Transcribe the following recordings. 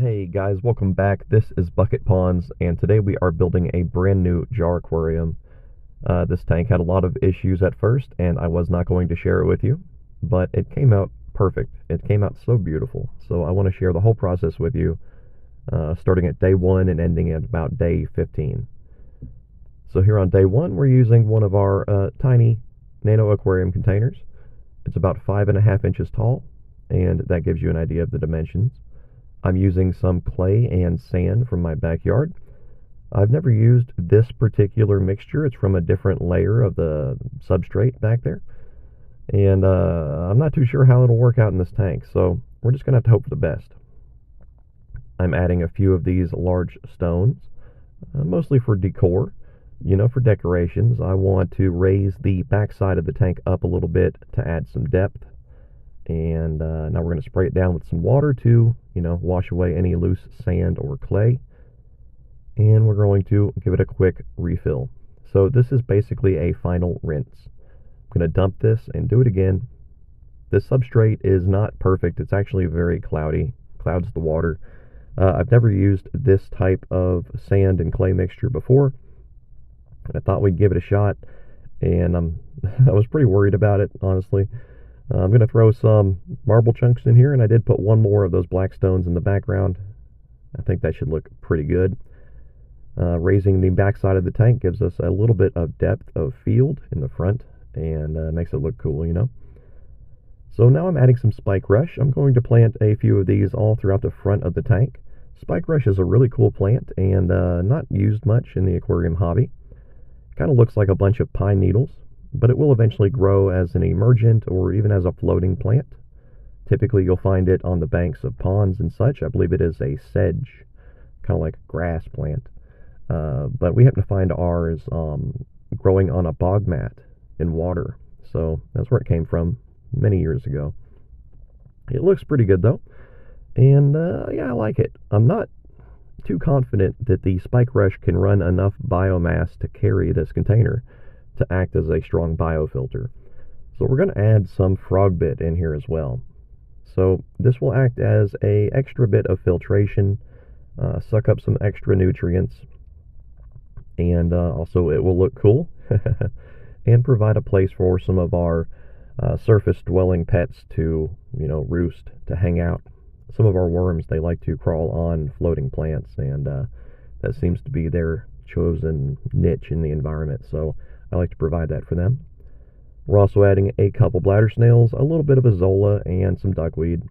Hey guys, welcome back. This is Bucket Ponds, and today we are building a brand new jar aquarium. This tank had a lot of issues at first, and I was not going to share it with you, but it came out perfect. It came out so beautiful. So I want to share the whole process with you, starting at day 1 and ending at about day 15. So here on day 1, we're using one of our tiny Nano aquarium containers. It's about 5.5 inches tall, and that gives you an idea of the dimensions. I'm using some clay and sand from my backyard. I've never used this particular mixture. It's from a different layer of the substrate back there. And I'm not too sure how it'll work out in this tank, so we're just going to have to hope for the best. I'm adding a few of these large stones, mostly for decor, for decorations. I want to raise the backside of the tank up a little bit to add some depth. And now we're going to spray it down with some water to, wash away any loose sand or clay. And we're going to give it a quick refill. So this is basically a final rinse. I'm going to dump this and do it again. This substrate is not perfect. It's actually very cloudy, clouds the water. I've never used this type of sand and clay mixture before. I thought we'd give it a shot, and I was pretty worried about it, honestly. I'm going to throw some marble chunks in here, and I did put one more of those black stones in the background. I think that should look pretty good. Raising the backside of the tank gives us a little bit of depth of field in the front, and makes it look cool, So now I'm adding some spike rush. I'm going to plant a few of these all throughout the front of the tank. Spike rush is a really cool plant, and not used much in the aquarium hobby. Kind of looks like a bunch of pine needles, but it will eventually grow as an emergent or even as a floating plant. Typically you'll find it on the banks of ponds and such. I believe it is a sedge, kind of like a grass plant. But we happen to find ours growing on a bog mat in water. So that's where it came from many years ago. It looks pretty good though. And yeah, I like it. I'm not too confident that the spike rush can run enough biomass to carry this container to act as a strong biofilter. So we're going to add some frog bit in here as well. So this will act as a extra bit of filtration, suck up some extra nutrients, and also it will look cool and provide a place for some of our surface dwelling pets to, roost, to hang out. Some of our worms, they like to crawl on floating plants, and that seems to be their chosen niche in the environment. So I like to provide that for them. We're also adding a couple bladder snails, a little bit of azolla, and some duckweed.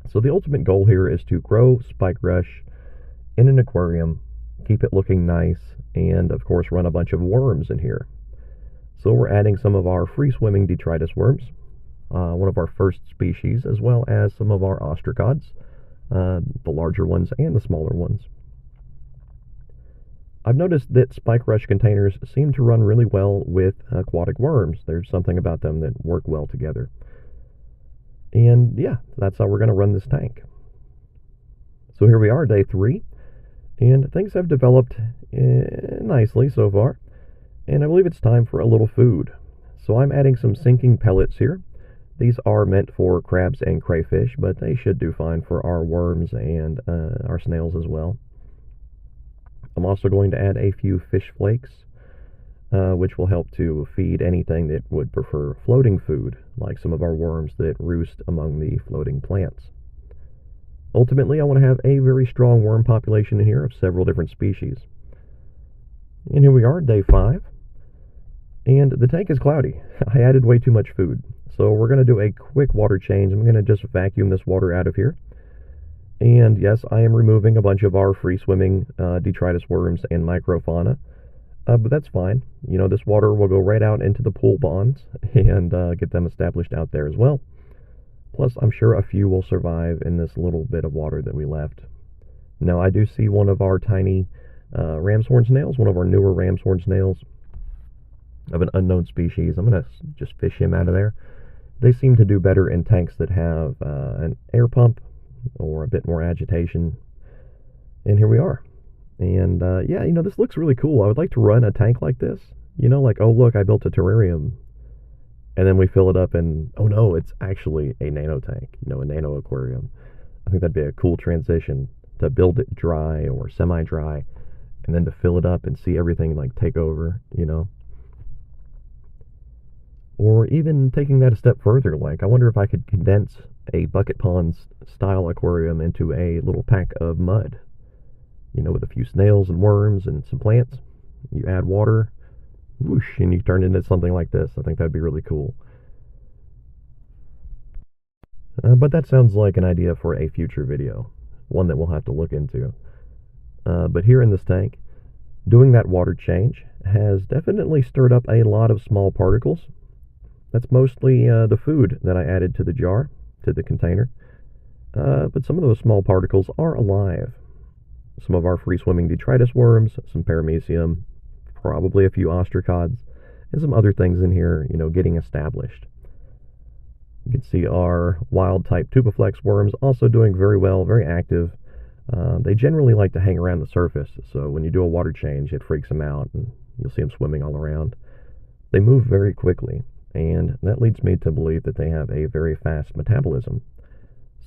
So the ultimate goal here is to grow spike rush in an aquarium, keep it looking nice, and of course run a bunch of worms in here. So we're adding some of our free-swimming detritus worms, one of our first species, as well as some of our ostracods, the larger ones and the smaller ones. I've noticed that spike rush containers seem to run really well with aquatic worms. There's something about them that work well together. And yeah, that's how we're going to run this tank. So here we are, day 3, and things have developed nicely so far. And I believe it's time for a little food. So I'm adding some sinking pellets here. These are meant for crabs and crayfish, but they should do fine for our worms and our snails as well. I'm also going to add a few fish flakes, which will help to feed anything that would prefer floating food, like some of our worms that roost among the floating plants. Ultimately, I want to have a very strong worm population in here of several different species. And here we are, day 5. And the tank is cloudy. I added way too much food. So we're going to do a quick water change. I'm going to just vacuum this water out of here. And yes, I am removing a bunch of our free-swimming detritus worms and microfauna. But that's fine. This water will go right out into the pool ponds and get them established out there as well. Plus, I'm sure a few will survive in this little bit of water that we left. Now, I do see one of our tiny ram's horn snails, one of our newer ram's horn snails of an unknown species. I'm going to just fish him out of there. They seem to do better in tanks that have an air pump or a bit more agitation. And here we are. And yeah, this looks really cool. I would like to run a tank like this. Like, oh look, I built a terrarium. And then we fill it up and, oh no, it's actually a nano tank, a nano aquarium. I think that'd be a cool transition to build it dry or semi-dry, and then to fill it up and see everything like take over, you know. Or even taking that a step further, like I wonder if I could condense a bucket ponds style aquarium into a little pack of mud, you know, with a few snails and worms and some plants. You add water, whoosh, and you turn it into something like this. I think that'd be really cool. But that sounds like an idea for a future video, one that we'll have to look into. But here in this tank, doing that water change has definitely stirred up a lot of small particles. That's mostly the food that I added to the jar, to the container. But some of those small particles are alive. Some of our free-swimming detritus worms, some paramecium, probably a few ostracods, and some other things in here, you know, getting established. You can see our wild-type tubiflex worms also doing very well, very active. They generally like to hang around the surface, so when you do a water change, it freaks them out, and you'll see them swimming all around. They move very quickly, and that leads me to believe that they have a very fast metabolism.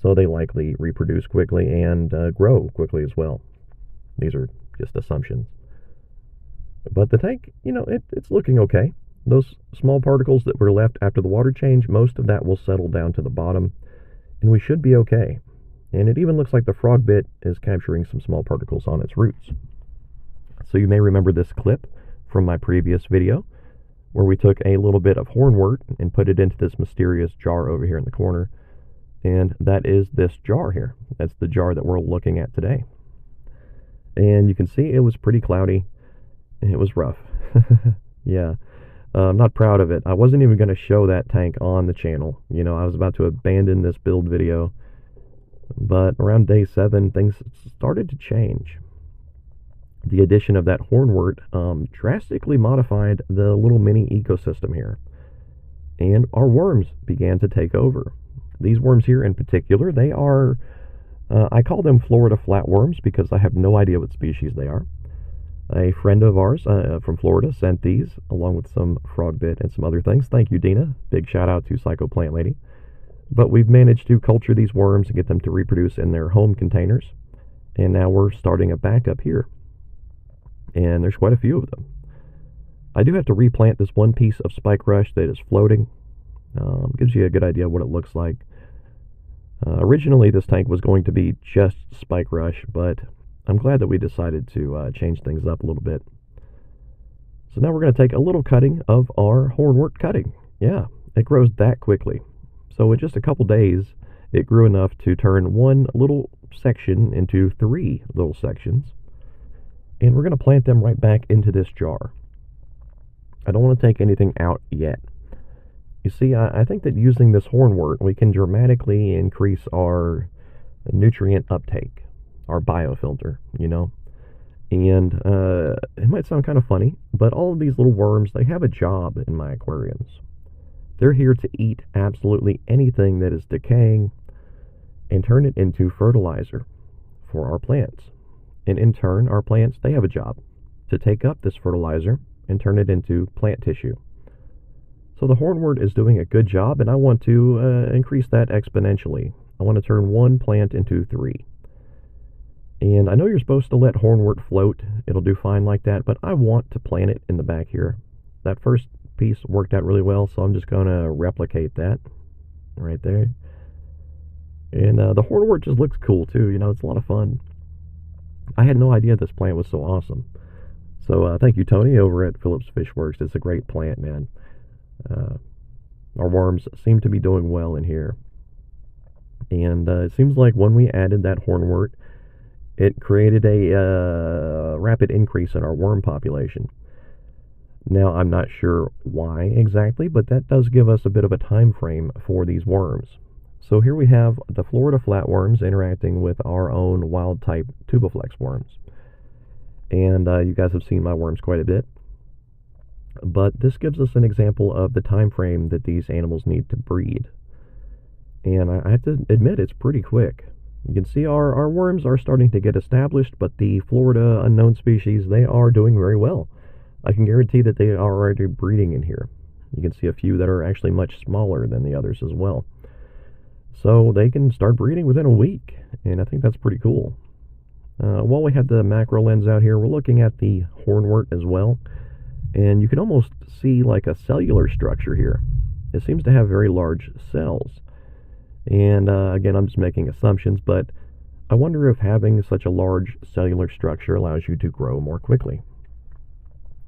So they likely reproduce quickly and grow quickly as well. These are just assumptions. But the tank, you know, it's looking okay. Those small particles that were left after the water change, most of that will settle down to the bottom, and we should be okay. And it even looks like the frog bit is capturing some small particles on its roots. So you may remember this clip from my previous video, where we took a little bit of Horn Wart and put it into this mysterious jar over here in the corner. And that is this jar here. That's the jar that we're looking at today. And you can see it was pretty cloudy. It was rough. Yeah. I'm not proud of it. I wasn't even going to show that tank on the channel. You know, I was about to abandon this build video. But around day 7, things started to change. The addition of that Horn Wart drastically modified the little mini ecosystem here. And our worms began to take over. These worms here in particular, they are, I call them Florida flatworms because I have no idea what species they are. A friend of ours from Florida sent these, along with some frog bit and some other things. Thank you, Dina. Big shout out to Psycho Plant Lady. But we've managed to culture these worms and get them to reproduce in their home containers. And now we're starting a backup here. And there's quite a few of them. I do have to replant this one piece of spike rush that is floating. Gives you a good idea of what it looks like. Originally, this tank was going to be just spike rush, but I'm glad that we decided to change things up a little bit. So now we're going to take a little cutting of our Horn Wart cutting. Yeah, it grows that quickly. So in just a couple days, it grew enough to turn one little section into 3 little sections. And we're going to plant them right back into this jar. I don't want to take anything out yet. You see, I think that using this Horn Wart, we can dramatically increase our nutrient uptake, our biofilter, you know. And it might sound kind of funny, but all of these little worms, they have a job in my aquariums. They're here to eat absolutely anything that is decaying and turn it into fertilizer for our plants. And in turn, our plants, they have a job to take up this fertilizer and turn it into plant tissue. So the Horn Wart is doing a good job, and I want to increase that exponentially. I want to turn 1 plant into 3. And I know you're supposed to let Horn Wart float. It'll do fine like that, but I want to plant it in the back here. That first piece worked out really well, so I'm just going to replicate that right there. And the Horn Wart just looks cool, too. You know, it's a lot of fun. I had no idea this plant was so awesome. So thank you, Tony, over at Phillips Fish Works. It's a great plant, man. Our worms seem to be doing well in here. And it seems like when we added that Horn Wart, it created a rapid increase in our worm population. Now, I'm not sure why exactly, but that does give us a bit of a time frame for these worms. So here we have the Florida flatworms interacting with our own wild-type tubiflex worms. And you guys have seen my worms quite a bit. But this gives us an example of the time frame that these animals need to breed. And I have to admit, it's pretty quick. You can see our worms are starting to get established, but the Florida unknown species, they are doing very well. I can guarantee that they are already breeding in here. You can see a few that are actually much smaller than the others as well. So they can start breeding within a week, and I think that's pretty cool. While we have the macro lens out here, we're looking at the Horn Wart as well, and you can almost see like a cellular structure here. It seems to have very large cells. And again, I'm just making assumptions, but I wonder if having such a large cellular structure allows you to grow more quickly.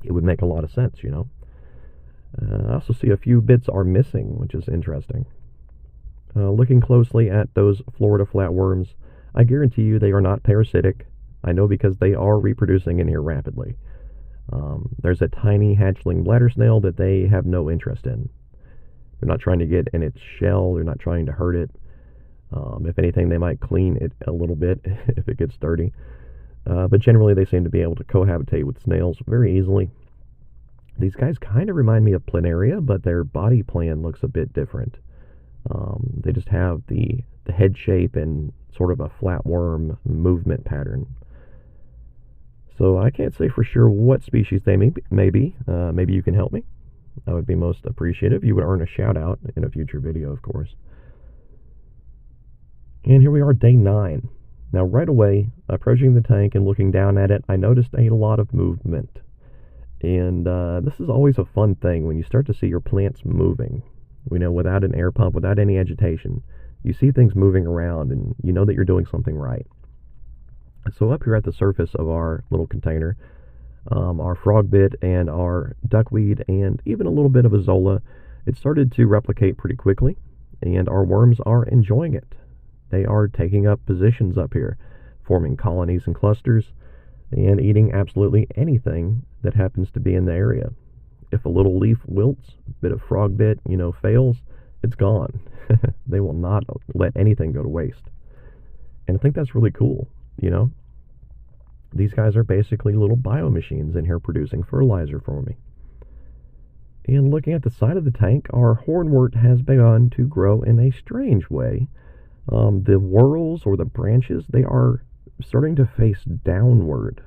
It would make a lot of sense, you know. I also see a few bits are missing, which is interesting. Looking closely at those Florida flatworms, I guarantee you they are not parasitic. I know because they are reproducing in here rapidly. There's a tiny hatchling bladder snail that they have no interest in. They're not trying to get in its shell. They're not trying to hurt it. If anything, they might clean it a little bit if it gets dirty. But generally, they seem to be able to cohabitate with snails very easily. These guys kind of remind me of planaria, but their body plan looks a bit different. They just have the head shape and sort of a flatworm movement pattern. So I can't say for sure what species they may be. Maybe you can help me. I would be most appreciative. You would earn a shout out in a future video, of course. And here we are, day 9. Now right away, approaching the tank and looking down at it, I noticed a lot of movement. And this is always a fun thing when you start to see your plants moving. You know, without an air pump, without any agitation. You see things moving around and you know that you're doing something right. So up here at the surface of our little container, our frog bit and our duckweed and even a little bit of azolla, it started to replicate pretty quickly, and our worms are enjoying it. They are taking up positions up here, forming colonies and clusters, and eating absolutely anything that happens to be in the area. If a little leaf wilts, a bit of frog bit, you know, fails, it's gone. They will not let anything go to waste. And I think that's really cool, you know. These guys are basically little biomachines in here producing fertilizer for me. And looking at the side of the tank, our hornwort has begun to grow in a strange way. The whorls or the branches, they are starting to face downward.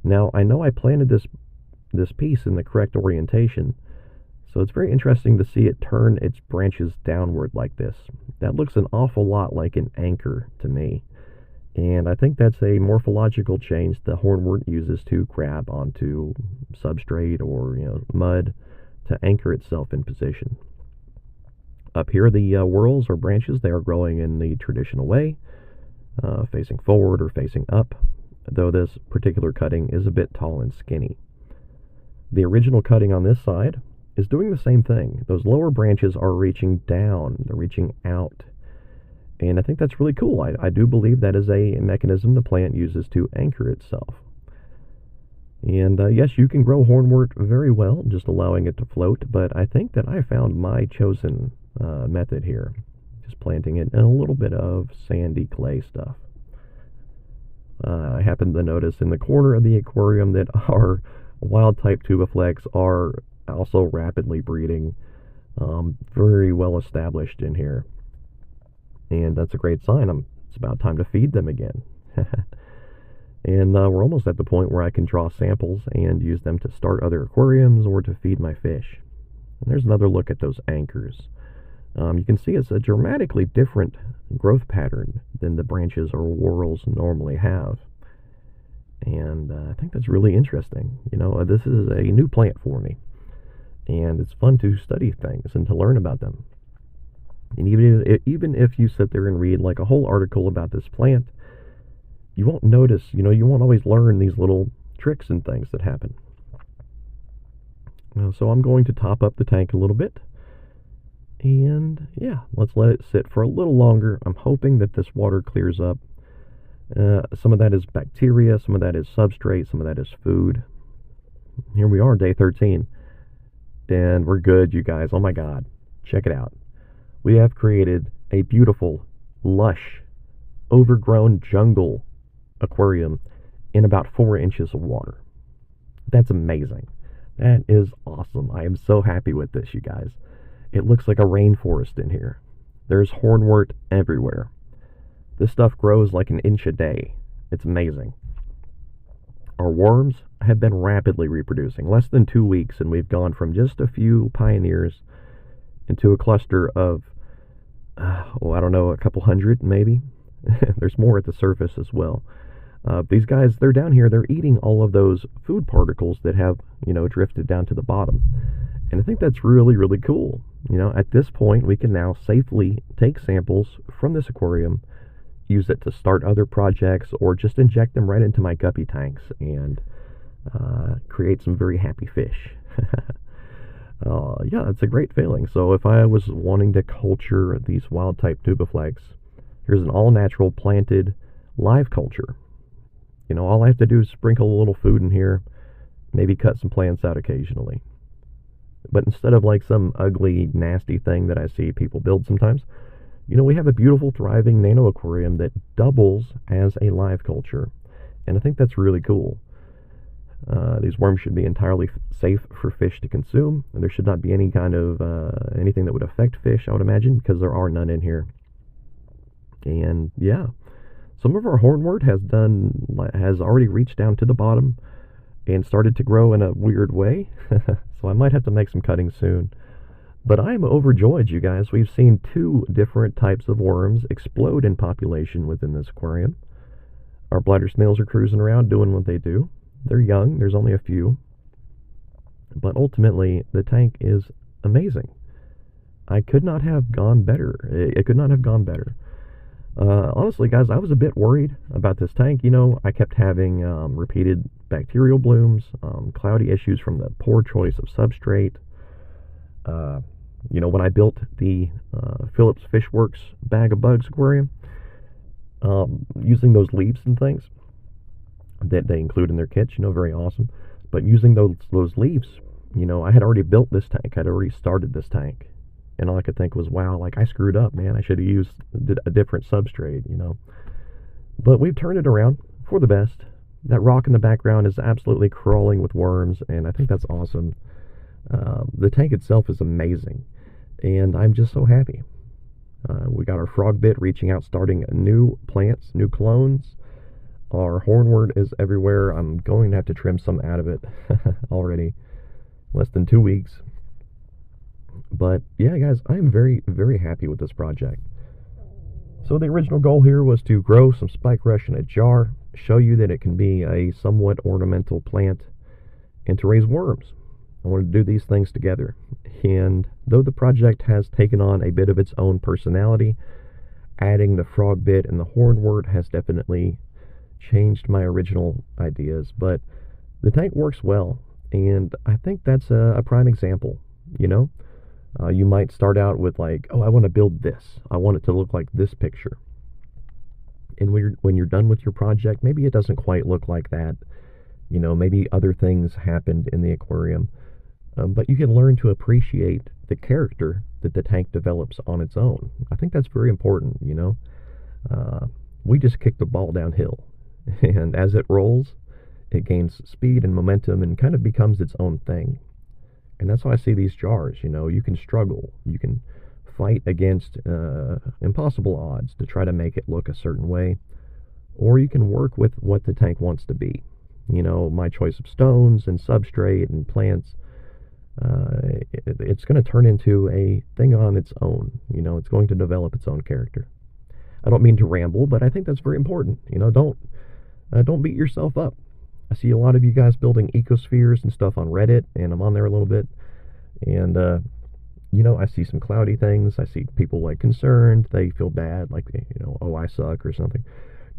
Now, I know I planted this piece in the correct orientation, so it's very interesting to see it turn its branches downward like this. That looks an awful lot like an anchor to me. And I think that's a morphological change the hornwort uses to grab onto substrate or, you know, mud to anchor itself in position. Up here, the whorls or branches, they are growing in the traditional way, facing forward or facing up, though this particular cutting is a bit tall and skinny. The original cutting on this side is doing the same thing. Those lower branches are reaching down, they're reaching out. And I think that's really cool. I do believe that is a mechanism the plant uses to anchor itself. And yes, you can grow hornwort very well, just allowing it to float, but I think that I found my chosen method here. Just planting it in a little bit of sandy clay stuff. I happened to notice in the corner of the aquarium that our wild type tubiflex are also rapidly breeding, very well established in here. And that's a great sign. It's about time to feed them again. And we're almost at the point where I can draw samples and use them to start other aquariums or to feed my fish. And there's another look at those anchors. You can see it's a dramatically different growth pattern than the branches or whorls normally have. And I think that's really interesting. You know, this is a new plant for me. And it's fun to study things and to learn about them. And even if you sit there and read like a whole article about this plant, you won't notice, you know, you won't always learn these little tricks and things that happen. So I'm going to top up the tank a little bit. And yeah, let's let it sit for a little longer. I'm hoping that this water clears up. Some of that is bacteria, some of that is substrate, some of that is food. Here we are, day 13. And we're good, you guys. Oh my God. Check it out. We have created a beautiful, lush, overgrown jungle aquarium in about 4 inches of water. That's amazing. That is awesome. I am so happy with this, you guys. It looks like a rainforest in here. There's hornwort everywhere. This stuff grows like an inch a day. It's amazing. Our worms have been rapidly reproducing. Less than 2 weeks, and we've gone from just a few pioneers into a cluster of oh, I don't know, a couple hundred maybe. There's more at the surface as well. These guys, they're down here, they're eating all of those food particles that have, drifted down to the bottom. And I think that's really, really cool. At this point, we can now safely take samples from this aquarium, use it to start other projects, or just inject them right into my guppy tanks and create some very happy fish. Yeah, it's a great feeling. So if I was wanting to culture these wild type tubiflex, here's an all-natural planted live culture. All I have to do is sprinkle a little food in here, maybe cut some plants out occasionally. But instead of like some ugly, nasty thing that I see people build sometimes, we have a beautiful, thriving nano aquarium that doubles as a live culture. And I think that's really cool. These worms should be entirely safe for fish to consume, and there should not be any kind of anything that would affect fish, I would imagine, because there are none in here. And yeah, some of our Horn Wart has already reached down to the bottom and started to grow in a weird way. So I might have to make some cutting soon. But I am overjoyed, you guys. We've seen 2 different types of worms explode in population within this aquarium. Our bladder snails are cruising around doing what they do. They're young, there's only a few. But ultimately, the tank is amazing. I could not have gone better. It could not have gone better. Honestly, guys, I was a bit worried about this tank. I kept having repeated bacterial blooms, cloudy issues from the poor choice of substrate. When I built the Phillips Fishworks Bag of Bugs aquarium, using those leaves and things that they include in their kits, very awesome. But using those leaves, I had already built this tank. I'd already started this tank. And all I could think was, wow, like I screwed up, man. I should have used a different substrate, But we've turned it around for the best. That rock in the background is absolutely crawling with worms, and I think that's awesome. The tank itself is amazing, and I'm just so happy. We got our frog bit reaching out, starting new plants, new clones. Our Horn Wart is everywhere. I'm going to have to trim some out of it already. Less than 2 weeks. But yeah, guys, I'm very, very happy with this project. So the original goal here was to grow some spike rush in a jar, show you that it can be a somewhat ornamental plant, and to raise worms. I wanted to do these things together. And though the project has taken on a bit of its own personality, adding the frog bit and the Horn Wart has definitely changed my original ideas. But the tank works well, and I think that's a prime example, You might start out with like, oh, I want to build this. I want it to look like this picture. And when you're done with your project, maybe it doesn't quite look like that. Maybe other things happened in the aquarium. But you can learn to appreciate the character that the tank develops on its own. I think that's very important, We just kick the ball downhill. And as it rolls, it gains speed and momentum and kind of becomes its own thing. And that's why I see these jars, you can struggle. You can fight against impossible odds to try to make it look a certain way. Or you can work with what the tank wants to be. My choice of stones and substrate and plants, it's going to turn into a thing on its own. It's going to develop its own character. I don't mean to ramble, but I think that's very important. Don't beat yourself up. I see a lot of you guys building ecospheres and stuff on Reddit, and I'm on there a little bit. And, I see some cloudy things. I see people, like, concerned. They feel bad, like, oh, I suck or something.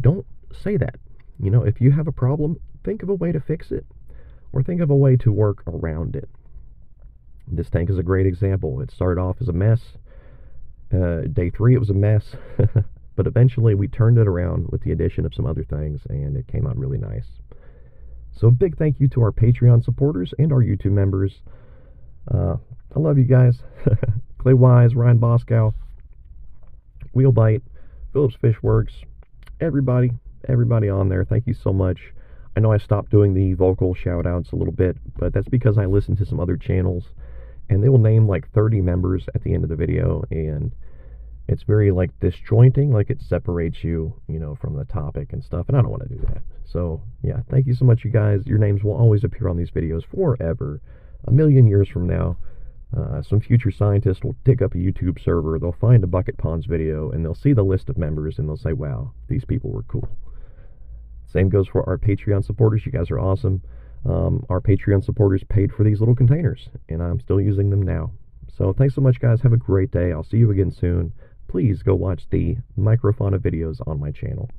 Don't say that. If you have a problem, think of a way to fix it, or think of a way to work around it. This tank is a great example. It started off as a mess. Day 3, it was a mess. But eventually, we turned it around with the addition of some other things, and it came out really nice. So a big thank you to our Patreon supporters and our YouTube members. I love you guys. Clay Wise, Ryan Boscow, Wheelbite, Phillips Fishworks, everybody on there. Thank you so much. I know I stopped doing the vocal shout-outs a little bit, but that's because I listened to some other channels, and they will name like 30 members at the end of the video, and it's very like disjointing, like it separates you, from the topic and stuff, and I don't want to do that. So yeah, thank you so much, you guys. Your names will always appear on these videos forever, a million years from now. Some future scientist will dig up a YouTube server, they'll find a Bucket Ponds video, and they'll see the list of members, and they'll say, wow, these people were cool. Same goes for our Patreon supporters. You guys are awesome. Our Patreon supporters paid for these little containers, and I'm still using them now. So thanks so much, guys. Have a great day. I'll see you again soon. Please go watch the microfauna videos on my channel.